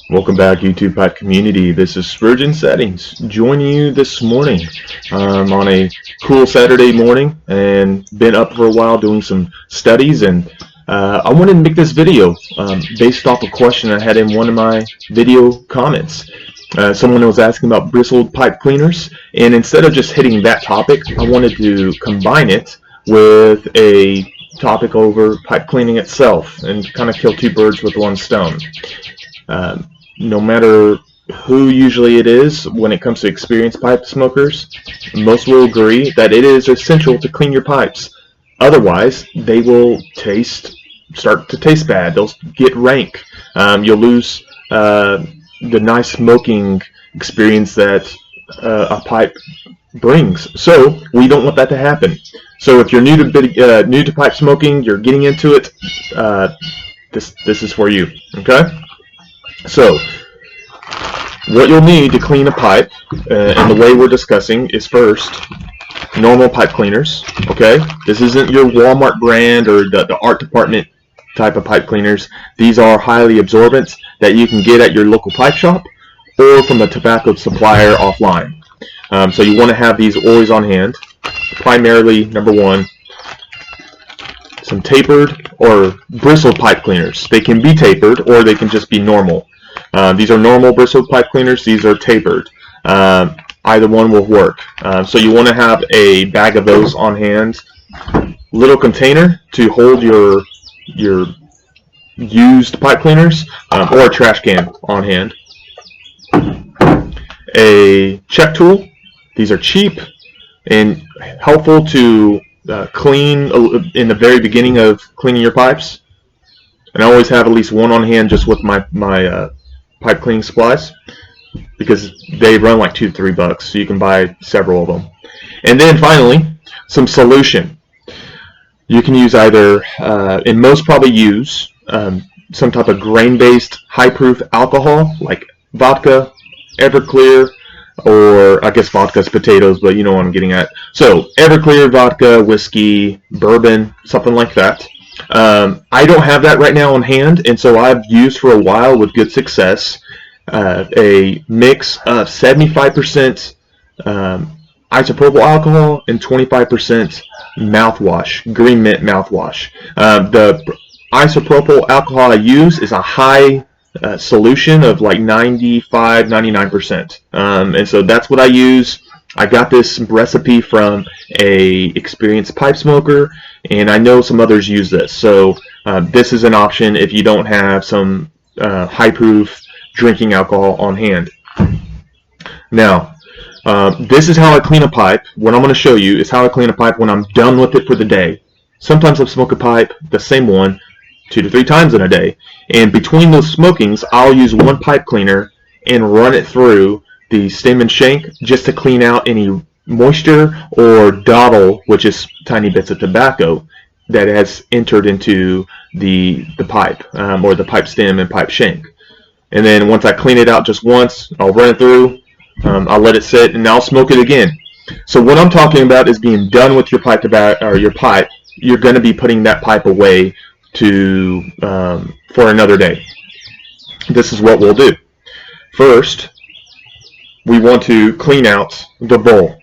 Welcome back, YouTube Pipe community. This is Spurgeon Settings joining you this morning on a cool Saturday morning, and been up for a while doing some studies, and I wanted to make this video based off a question I had in one of my video comments. Someone was asking about bristled pipe cleaners, and instead of just hitting that topic, I wanted to combine it with a topic over pipe cleaning itself and kind of kill two birds with one stone. No matter who usually it is, when it comes to experienced pipe smokers, most will agree that it is essential to clean your pipes. Otherwise, they will start to taste bad. They'll get rank. You'll lose the nice smoking experience that a pipe brings. So we don't want that to happen. So if you're new to pipe smoking, you're getting into it, this is for you. Okay. So, what you'll need to clean a pipe, and the way we're discussing is first, normal pipe cleaners, okay? This isn't your Walmart brand or the art department type of pipe cleaners. These are highly absorbent that you can get at your local pipe shop or from a tobacco supplier offline. So you want to have these always on hand. Primarily, number one, some tapered or bristled pipe cleaners. They can be tapered or they can just be normal. These are normal bristled pipe cleaners. These are tapered. Either one will work. So you want to have a bag of those on hand. Little container to hold your used pipe cleaners, or a trash can on hand. A check tool. These are cheap and helpful to clean in the very beginning of cleaning your pipes. And I always have at least one on hand just with my pipe cleaning supplies, because they run like $2 to $3, so you can buy several of them. And then finally, some solution. You can use either, and most probably use, some type of grain-based high-proof alcohol like vodka, Everclear, or I guess vodka's potatoes, but you know what I'm getting at. So Everclear, vodka, whiskey, bourbon, something like that. I don't have that right now on hand, and so I've used for a while with good success a mix of 75% isopropyl alcohol and 25% mouthwash, green mint mouthwash. The isopropyl alcohol I use is a high solution of like 95-99%, and so that's what I use. I got this recipe from a experienced pipe smoker, and I know some others use this. So this is an option if you don't have some high-proof drinking alcohol on hand. Now, this is how I clean a pipe. What I'm going to show you is how I clean a pipe when I'm done with it for the day. Sometimes I'll smoke a pipe, the same one, 2 to 3 times in a day. And between those smokings, I'll use one pipe cleaner and run it through the stem and shank just to clean out any moisture or dottle, which is tiny bits of tobacco that has entered into the pipe, or the pipe stem and pipe shank. And then once I clean it out just once, I'll run it through, I'll let it sit, and I'll smoke it again. So what I'm talking about is being done with your pipe tobacco, or your pipe. You're going to be putting that pipe away to for another day. This is what we'll do. First, we want to clean out the bowl.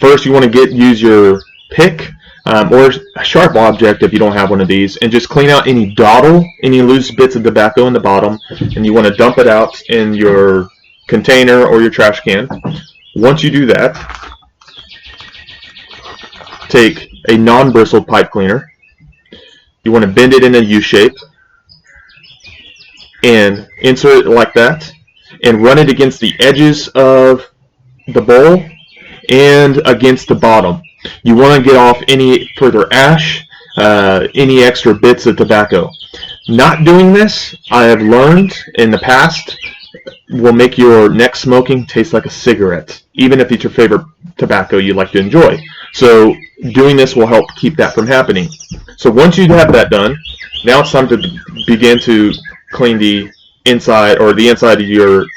First, you want to use your pick or a sharp object if you don't have one of these, and just clean out any dottle, any loose bits of tobacco in the bottom, and you want to dump it out in your container or your trash can. Once you do that, take a non-bristled pipe cleaner. You want to bend it in a U shape and insert it like that, and run it against the edges of the bowl and against the bottom. You want to get off any further ash, any extra bits of tobacco. Not doing this, I have learned in the past, will make your next smoking taste like a cigarette, even if it's your favorite tobacco you like to enjoy. So doing this will help keep that from happening. So once you have that done, now it's time to begin to clean the inside, or the inside of your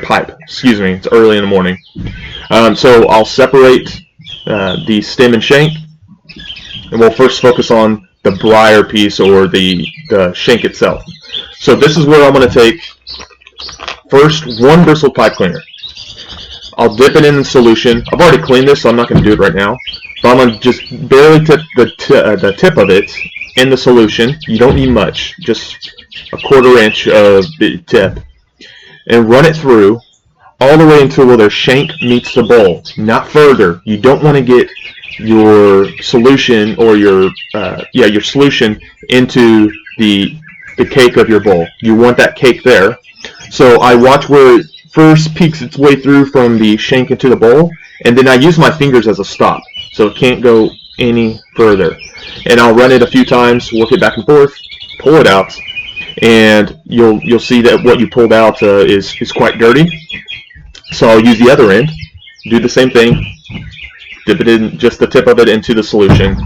pipe. Excuse me, it's early in the morning. So I'll separate the stem and shank, and we'll first focus on the briar piece, or the shank itself. So this is where I'm going to take first one bristle pipe cleaner. I'll dip it in the solution. I've already cleaned this, so I'm not going to do it right now. But I'm going to just barely tip the tip of it in the solution. You don't need much, just a 1/4 inch of the tip, and run it through all the way until their shank meets the bowl, not further. You don't want to get your solution or your solution into the cake of your bowl. You want that cake there. So I watch where it first peeks its way through from the shank into the bowl, and then I use my fingers as a stop, so it can't go any further. And I'll run it a few times, work it back and forth, pull it out, and you'll see that what you pulled out is quite dirty. So I'll use the other end, do the same thing, dip it in, just the tip of it into the solution,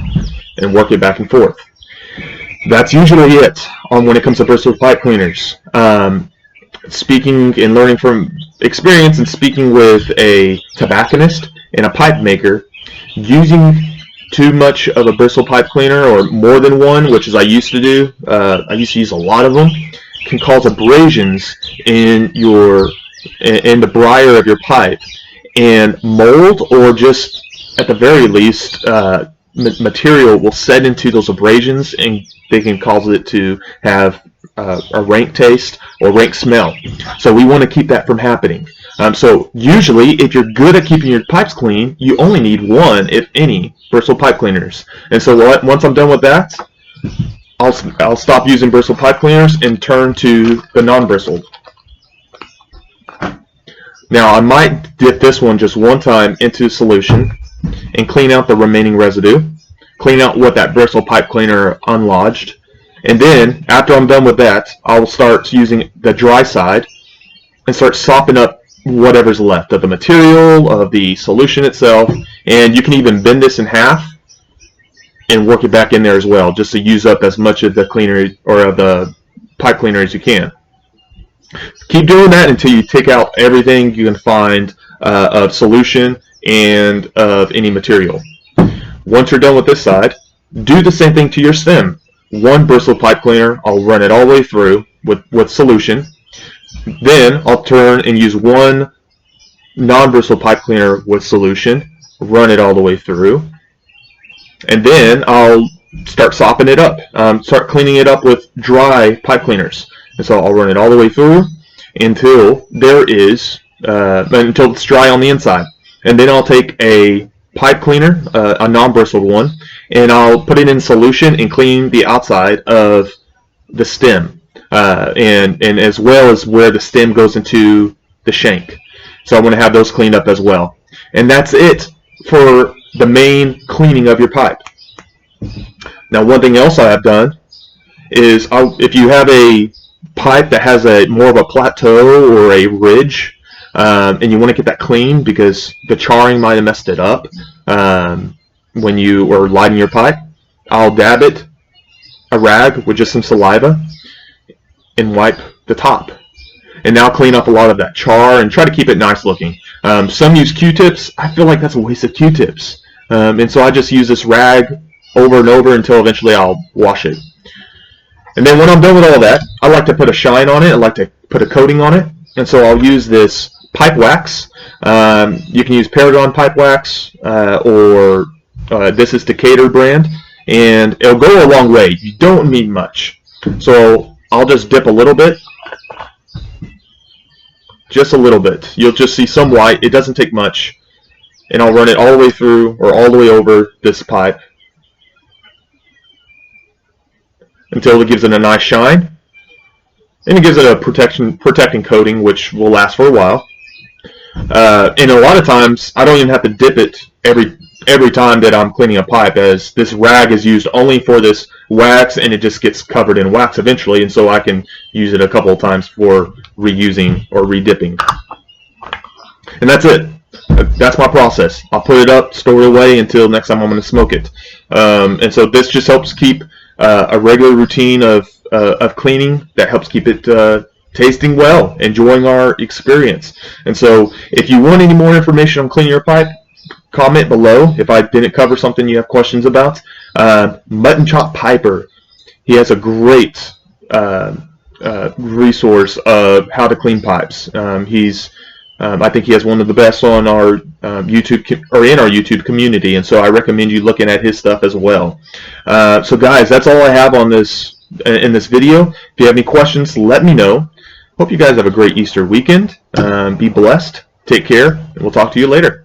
and work it back and forth. That's usually it on when it comes to bristle pipe cleaners. Speaking and learning from experience and speaking with a tobacconist and a pipe maker, using too much of a bristle pipe cleaner or more than one, which is I used to do, I used to use a lot of them, can cause abrasions in the briar of your pipe, and mold, or just at the very least material will set into those abrasions, and they can cause it to have a rank taste or rank smell. So we want to keep that from happening. So usually, if you're good at keeping your pipes clean, you only need one, if any, bristle pipe cleaners. And so once I'm done with that, I'll stop using bristle pipe cleaners and turn to the non-bristled. Now I might dip this one just one time into solution and clean out the remaining residue, clean out what that bristle pipe cleaner unlodged, and then after I'm done with that, I'll start using the dry side and start sopping up whatever's left of the material, of the solution itself, and you can even bend this in half and work it back in there as well, just to use up as much of the cleaner or of the pipe cleaner as you can. Keep doing that until you take out everything you can find of solution and of any material. Once you're done with this side, do the same thing to your stem. One bristle pipe cleaner, I'll run it all the way through with solution. Then I'll turn and use one non-bristle pipe cleaner with solution, run it all the way through, and then I'll start sopping it up, start cleaning it up with dry pipe cleaners. And so I'll run it all the way through until until it's dry on the inside. And then I'll take a pipe cleaner, a non-bristled one, and I'll put it in solution and clean the outside of the stem, and as well as where the stem goes into the shank. So I'm going to have those cleaned up as well. And that's it for the main cleaning of your pipe. Now, one thing else I have done is if you have a pipe that has more of a plateau or a ridge, and you want to get that clean because the charring might have messed it up when you were lighting your pipe, I'll dab it a rag with just some saliva and wipe the top. And now clean up a lot of that char and try to keep it nice looking. Some use Q-tips. I feel like that's a waste of Q-tips. And so I just use this rag over and over until eventually I'll wash it. And then when I'm done with all that, I like to put a shine on it. I like to put a coating on it. And so I'll use this pipe wax. You can use Paragon pipe wax, or this is Decatur brand. And it'll go a long way. You don't need much. So I'll just dip a little bit. Just a little bit. You'll just see some white. It doesn't take much. And I'll run it all the way through or all the way over this pipe until it gives it a nice shine. And it gives it a protecting coating, which will last for a while. And a lot of times, I don't even have to dip it every time that I'm cleaning a pipe, as this rag is used only for this wax, and it just gets covered in wax eventually, and so I can use it a couple of times for reusing or redipping. And that's it. That's my process. I'll put it up, store it away until next time I'm going to smoke it. And so this just helps keep a regular routine of cleaning that helps keep it tasting well, enjoying our experience. And so if you want any more information on cleaning your pipe, comment below if I didn't cover something you have questions about. Mutton Chop Piper, he has a great resource of how to clean pipes. I think he has one of the best on our YouTube or in our YouTube community, and so I recommend you looking at his stuff as well. So guys, that's all I have on this in this video. If you have any questions, let me know. Hope you guys have a great Easter weekend. Be blessed. Take care, and we'll talk to you later.